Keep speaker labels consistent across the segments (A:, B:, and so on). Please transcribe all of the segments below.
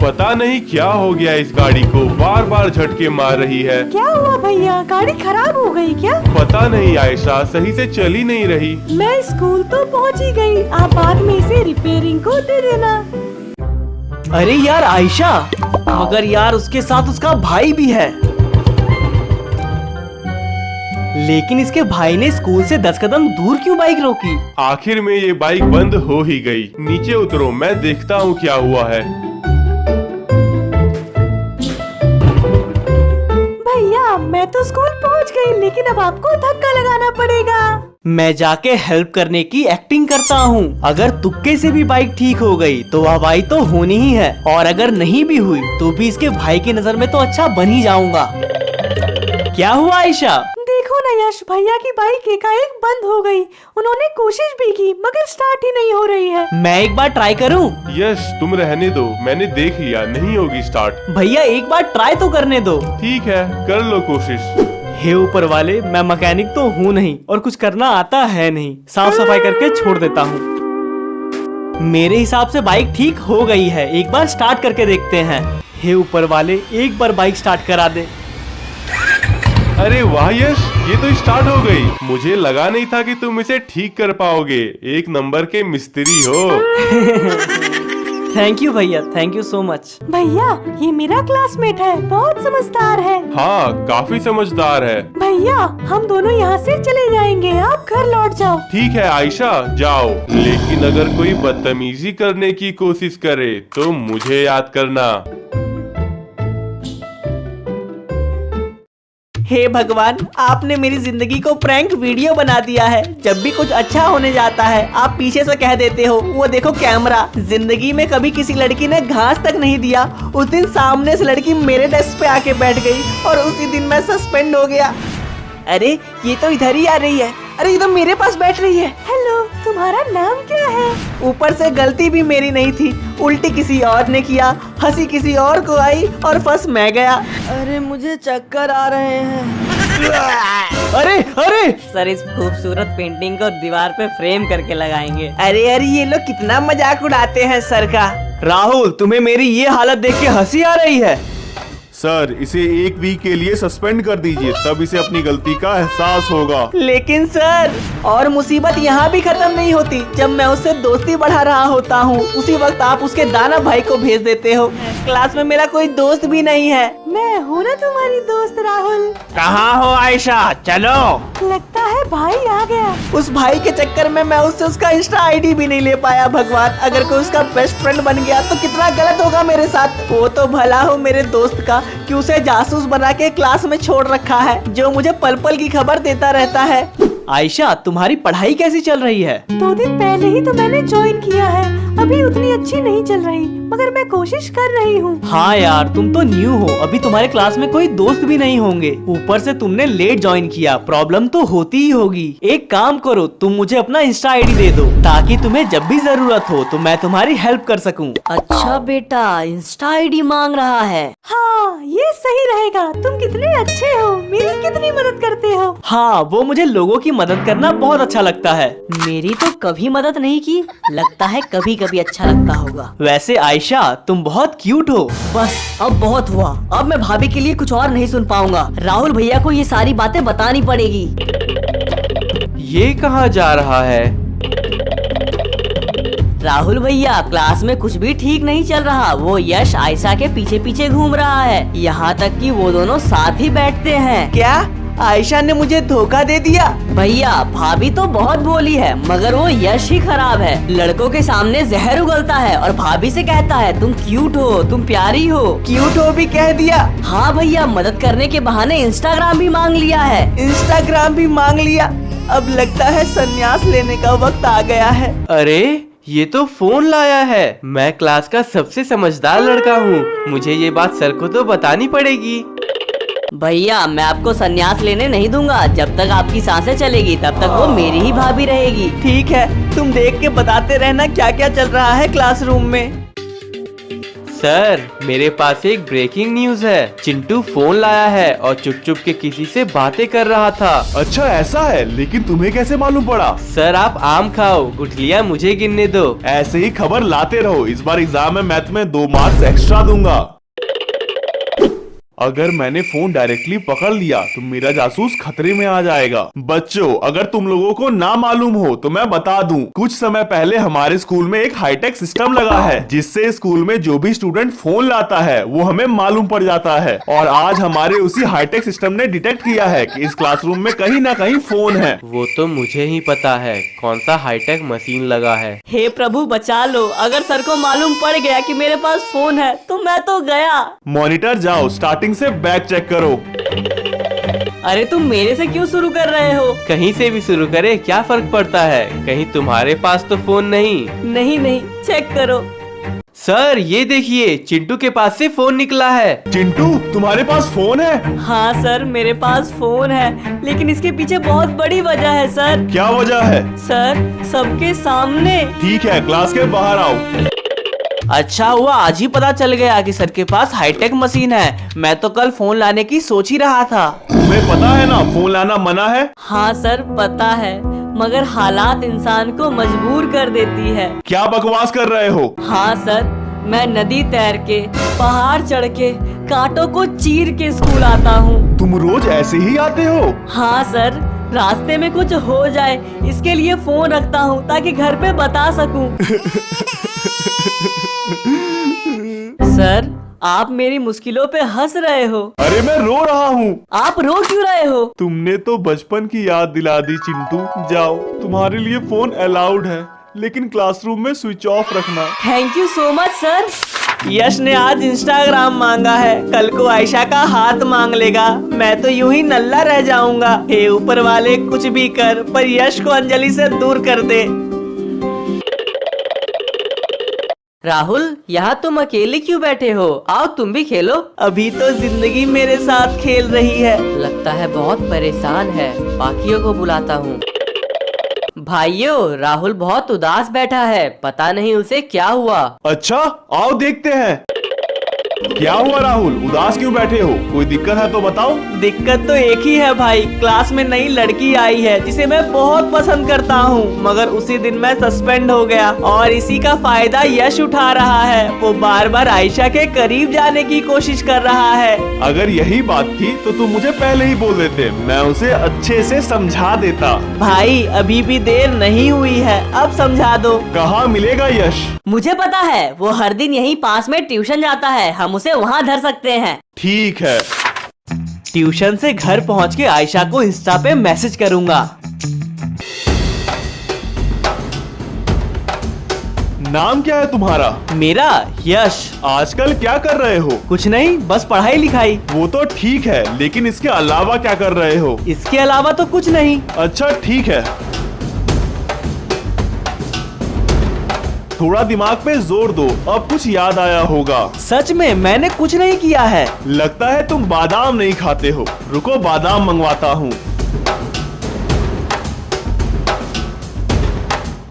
A: पता नहीं क्या हो गया इस गाड़ी को, बार बार झटके मार रही है।
B: क्या हुआ भैया, गाड़ी खराब हो गई क्या?
A: पता नहीं आयशा, सही से चल ही नहीं रही।
B: मैं स्कूल तो पहुंच ही गई, आप बाद में इसे रिपेयरिंग को दे देना।
C: अरे यार आयशा, मगर यार उसके साथ उसका भाई भी है। लेकिन इसके भाई ने स्कूल से 10 कदम दूर क्यों बाइक रोकी?
A: आखिर में ये बाइक बंद हो ही गई। नीचे उतरो, मैं देखता हूँ क्या हुआ है।
B: भैया मैं तो स्कूल पहुंच गई, लेकिन अब आपको धक्का लगाना पड़ेगा।
C: मैं जाके हेल्प करने की एक्टिंग करता हूँ। अगर तुक्के से भी बाइक ठीक हो गई तो हवाई तो होनी ही है, और अगर नहीं भी हुई तो भी इसके भाई की नजर में तो अच्छा बन ही जाऊंगा। क्या हुआ आयशा?
B: देखो ना यश, भैया की बाइक एकाएक बंद हो गई। उन्होंने कोशिश भी की मगर स्टार्ट ही नहीं हो रही है।
C: मैं एक बार ट्राई करूं?
A: यश तुम रहने दो, मैंने देख लिया, नहीं होगी स्टार्ट।
C: भैया एक बार ट्राई तो करने दो।
A: ठीक है, कर लो कोशिश।
C: हे ऊपर वाले, मैं मैकेनिक तो हूँ नहीं और कुछ करना आता है नहीं, साफ सफाई करके छोड़ देता हूँ। मेरे हिसाब से बाइक ठीक हो गई है, एक बार स्टार्ट करके देखते हैं। हे ऊपर वाले, एक बार बाइक स्टार्ट करा दे।
A: अरे वाह यश, ये तो स्टार्ट हो गई। मुझे लगा नहीं था कि तुम इसे ठीक कर पाओगे, एक नंबर के मिस्त्री हो।
C: थैंक यू भैया, थैंक यू सो मच।
B: भैया ये मेरा क्लासमेट है, बहुत समझदार है।
A: हाँ काफी समझदार है।
B: भैया हम दोनों यहाँ से चले जाएंगे, आप घर लौट जाओ।
A: ठीक है आयशा, जाओ, लेकिन अगर कोई बदतमीजी करने की कोशिश करे तो मुझे याद करना।
C: हे भगवान, आपने मेरी जिंदगी को प्रैंक वीडियो बना दिया है। जब भी कुछ अच्छा होने जाता है आप पीछे से कह देते हो वो देखो कैमरा। जिंदगी में कभी किसी लड़की ने घास तक नहीं दिया, उस दिन सामने से लड़की मेरे डेस्क पे आके बैठ गई और उसी दिन मैं सस्पेंड हो गया। अरे ये तो इधर ही आ रही है। अरे ये तो मेरे पास बैठ रही है।
B: हेलो, तुम्हारा नाम क्या है?
C: ऊपर से गलती भी मेरी नहीं थी, उल्टी किसी और ने किया, हंसी किसी और को आई और फंस मैं गया। अरे मुझे चक्कर आ रहे हैं। अरे अरे सर, इस खूबसूरत पेंटिंग को दीवार पे फ्रेम करके लगाएंगे। अरे अरे ये लोग कितना मजाक उड़ाते हैं सर का। राहुल, तुम्हें मेरी ये हालत देख के हंसी आ रही है?
D: सर इसे 1 वीक के लिए सस्पेंड कर दीजिए, तब इसे अपनी गलती का एहसास होगा।
C: लेकिन सर, और मुसीबत यहाँ भी खत्म नहीं होती। जब मैं उससे दोस्ती बढ़ा रहा होता हूँ उसी वक्त आप उसके दाना भाई को भेज देते हो। क्लास में मेरा कोई दोस्त भी नहीं है।
B: मैं हूँ ना तुम्हारी दोस्त राहुल।
C: कहाँ हो आयशा? चलो।
B: लगता है भाई आ गया।
C: उस भाई के चक्कर में मैं उससे उसका इंस्टा आईडी भी नहीं ले पाया। भगवान, अगर कोई उसका बेस्ट फ्रेंड बन गया तो कितना गलत होगा मेरे साथ। वो तो भला हो मेरे दोस्त का कि उसे जासूस बना के क्लास में छोड़ रखा है, जो मुझे पल पल की खबर देता रहता है। आयशा, तुम्हारी पढ़ाई कैसी चल रही है?
B: 2 दिन पहले ही तो मैंने ज्वाइन किया है, अभी उतनी अच्छी नहीं चल रही, मगर मैं कोशिश कर रही हूँ।
C: हाँ यार, तुम तो न्यू हो, अभी तुम्हारे क्लास में कोई दोस्त भी नहीं होंगे। ऊपर से तुमने लेट ज्वाइन किया, प्रॉब्लम तो होती ही होगी। एक काम करो, तुम मुझे अपना इंस्टा आईडी दे दो, ताकि तुम्हें जब भी जरूरत हो तो मैं तुम्हारी हेल्प कर सकूं।
E: अच्छा बेटा, इंस्टा आईडी मांग रहा है।
B: हाँ ये सही रहेगा। तुम कितने अच्छे हो, मेरी कितनी मदद करते हो।
C: हाँ, वो मुझे लोगों की मदद करना बहुत अच्छा लगता है।
E: मेरी तो कभी मदद नहीं की, लगता है कभी कभी अच्छा लगता होगा।
C: वैसे आयशा, तुम बहुत क्यूट हो।
E: बस अब बहुत हुआ, अब मैं भाभी के लिए कुछ और नहीं सुन पाऊंगा। राहुल भैया को ये सारी बातें बतानी पड़ेगी।
C: ये कहाँ जा रहा है?
E: राहुल भैया, क्लास में कुछ भी ठीक नहीं चल रहा। वो यश आयशा के पीछे पीछे घूम रहा है, यहाँ तक कि वो दोनों साथ ही बैठते हैं।
C: क्या आयशा ने मुझे धोखा दे दिया?
E: भैया भाभी तो बहुत भोली है, मगर वो यश ही खराब है। लड़कों के सामने जहर उगलता है और भाभी से कहता है तुम क्यूट हो, तुम प्यारी हो।
C: क्यूट हो भी कह दिया?
E: हाँ भैया, मदद करने के बहाने इंस्टाग्राम भी मांग लिया है।
C: इंस्टाग्राम भी मांग लिया? अब लगता है संन्यास लेने का वक्त आ गया है। अरे ये तो फोन लाया है। मैं क्लास का सबसे समझदार लड़का हूँ, मुझे ये बात सर को तो बतानी पड़ेगी।
E: भैया मैं आपको संन्यास लेने नहीं दूंगा, जब तक आपकी सांसें चलेगी तब तक वो मेरी ही भाभी रहेगी।
C: ठीक है, तुम देख के बताते रहना क्या क्या चल रहा है क्लासरूम में।
F: सर मेरे पास एक ब्रेकिंग न्यूज है। चिंटू फोन लाया है और चुप चुप के किसी से बातें कर रहा था।
D: अच्छा ऐसा है, लेकिन तुम्हें कैसे मालूम पड़ा?
F: सर आप आम खाओ, गुठलियाँ मुझे गिनने दो।
D: ऐसे ही खबर लाते रहो, इस बार एग्जाम में मैथ में 2 मार्क्स एक्स्ट्रा दूंगा। अगर मैंने फोन डायरेक्टली पकड़ लिया तो मेरा जासूस खतरे में आ जाएगा। बच्चों, अगर तुम लोगों को ना मालूम हो तो मैं बता दूं, कुछ समय पहले हमारे स्कूल में एक हाईटेक सिस्टम लगा है, जिससे स्कूल में जो भी स्टूडेंट फोन लाता है वो हमें मालूम पड़ जाता है। और आज हमारे उसी हाईटेक सिस्टम ने डिटेक्ट किया है कि इस क्लासरूम में कहीं ना कहीं फोन है।
F: वो तो मुझे ही पता है कौन सा हाईटेक मशीन लगा है।
E: हे प्रभु बचा लो, अगर सर को मालूम पड़ गया कि मेरे पास फोन है तो मैं तो गया।
D: मॉनिटर जाओ, स्टार्टिंग से बैक चेक करो।
E: अरे तुम मेरे से क्यों शुरू कर रहे हो?
F: कहीं से भी शुरू करे क्या फर्क पड़ता है, कहीं तुम्हारे पास तो फोन नहीं।
E: नहीं, चेक करो।
F: सर ये देखिए, चिंटू के पास से फोन निकला है।
D: चिंटू, तुम्हारे पास फोन है?
E: हाँ सर, मेरे पास फोन है, लेकिन इसके पीछे बहुत बड़ी वजह है सर।
D: क्या वजह है?
E: सर सबके सामने।
D: ठीक है, क्लास के बाहर आओ।
C: अच्छा हुआ आज ही पता चल गया कि सर के पास हाईटेक मशीन है। मैं तो कल फोन लाने की सोच ही रहा था।
D: तुम्हें पता है ना फोन लाना मना है?
E: हाँ सर पता है, मगर हालात इंसान को मजबूर कर देती है।
D: क्या बकवास कर रहे हो?
E: हाँ सर, मैं नदी तैर के, पहाड़ चढ़ के, कांटों को चीर के स्कूल आता हूँ।
D: तुम रोज ऐसे ही आते हो?
E: हाँ सर, रास्ते में कुछ हो जाए इसके लिए फोन रखता हूँ ताकि घर पे बता सकूं। सर आप मेरी मुश्किलों पे हंस रहे हो।
D: अरे मैं रो रहा हूँ।
E: आप रो क्यों रहे हो?
D: तुमने तो बचपन की याद दिला दी चिंटू। जाओ, तुम्हारे लिए फोन अलाउड है, लेकिन क्लासरूम में स्विच ऑफ रखना।
E: Thank you so much sir.
C: Yash ने आज इंस्टाग्राम मांगा है, कल को आयशा का हाथ मांग लेगा। मैं तो यूं ही नल्ला रह जाऊंगा। हे ऊपर वाले कुछ भी कर, पर यश को अंजलि से दूर कर दे।
E: राहुल, यहाँ तुम अकेले क्यों बैठे हो? आओ तुम भी खेलो।
C: अभी तो जिंदगी मेरे साथ खेल रही है।
E: लगता है बहुत परेशान है, बाकियों को बुलाता हूँ। भाइयों, राहुल बहुत उदास बैठा है, पता नहीं उसे क्या हुआ।
D: अच्छा, आओ देखते हैं। क्या हुआ राहुल, उदास क्यों बैठे हो? कोई दिक्कत है तो बताओ।
C: दिक्कत तो एक ही है भाई, क्लास में नई लड़की आई है जिसे मैं बहुत पसंद करता हूँ, मगर उसी दिन मैं सस्पेंड हो गया और इसी का फायदा यश उठा रहा है। वो बार बार आयशा के करीब जाने की कोशिश कर रहा है।
D: अगर यही बात थी तो तुम मुझे पहले ही बोल देते, मैं उसे अच्छे से समझा देता।
C: भाई अभी भी देर नहीं हुई है, अब समझा दो।
D: कहाँ मिलेगा यश?
E: मुझे पता है, वो हर दिन यहीं पास में ट्यूशन जाता है, हम उसे वहाँ धर सकते हैं।
D: ठीक है।
C: ट्यूशन से घर पहुँच के आयशा को इंस्टा पे मैसेज करूंगा।
D: नाम क्या है तुम्हारा?
C: मेरा यश।
D: आजकल क्या कर रहे हो?
C: कुछ नहीं, बस पढ़ाई लिखाई।
D: वो तो ठीक है, लेकिन इसके अलावा क्या कर रहे हो?
C: इसके अलावा तो कुछ नहीं।
D: अच्छा ठीक है, थोड़ा दिमाग पे जोर दो, अब कुछ याद आया होगा।
C: सच में मैंने कुछ नहीं किया है।
D: लगता है तुम बादाम नहीं खाते हो, रुको बादाम मंगवाता हूँ।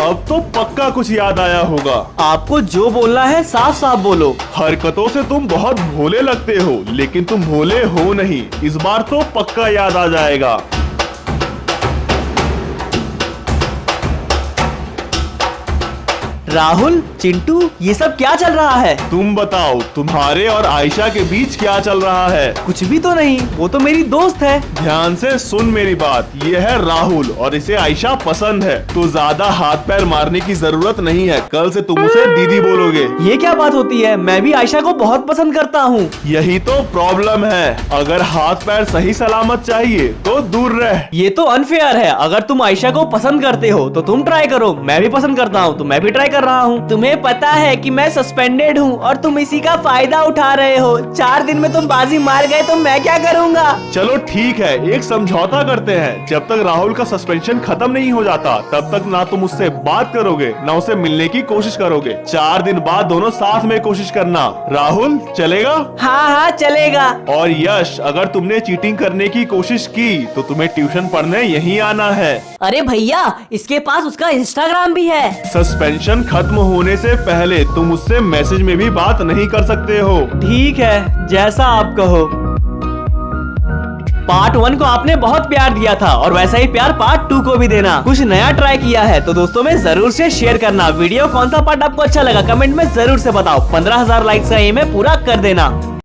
D: अब तो पक्का कुछ याद आया होगा।
C: आपको जो बोलना है साफ साफ बोलो।
D: हरकतों से तुम बहुत भोले लगते हो, लेकिन तुम भोले हो नहीं। इस बार तो पक्का याद आ जाएगा।
C: राहुल, चिंटू, ये सब क्या चल रहा है?
D: तुम बताओ, तुम्हारे और आयशा के बीच क्या चल रहा है?
C: कुछ भी तो नहीं, वो तो मेरी दोस्त है।
D: ध्यान से सुन मेरी बात, ये है राहुल और इसे आयशा पसंद है, तो ज्यादा हाथ पैर मारने की जरूरत नहीं है। कल से तुम उसे दीदी बोलोगे।
C: ये क्या बात होती है? मैं भी आयशा को बहुत पसंद करता हूँ।
D: यही तो प्रॉब्लम है, अगर हाथ पैर सही सलामत चाहिए तो दूर रह।
C: ये तो अनफेयर है। अगर तुम आयशा को पसंद करते हो तो तुम ट्राई करो, मैं भी पसंद करता हूँ तो मैं भी ट्राई कर रहा हूँ। तुम्हें पता है कि मैं सस्पेंडेड हूँ और तुम इसी का फायदा उठा रहे हो। 4 दिन में तुम बाजी मार गए तो मैं क्या करूँगा?
D: चलो ठीक है, एक समझौता करते हैं। जब तक राहुल का सस्पेंशन खत्म नहीं हो जाता तब तक ना तुम उससे बात करोगे ना उसे मिलने की कोशिश करोगे। 4 दिन बाद दोनों साथ में कोशिश करना। राहुल चलेगा?
C: हाँ हाँ चलेगा।
D: और यश, अगर तुमने चीटिंग करने की कोशिश की तो तुम्हें ट्यूशन पढ़ने यहीं आना है।
E: अरे भैया, इसके पास उसका इंस्टाग्राम भी है।
D: सस्पेंशन खत्म होने से पहले तुम उससे मैसेज में भी बात नहीं कर सकते हो।
C: ठीक है, जैसा आप कहो। पार्ट 1 को आपने बहुत प्यार दिया था और वैसा ही प्यार पार्ट 2 को भी देना। कुछ नया ट्राई किया है तो दोस्तों में जरूर से शेयर करना। वीडियो कौन सा पार्ट आपको अच्छा लगा कमेंट में जरूर से बताओ। 15,000 लाइक्स का एम है, पूरा कर देना।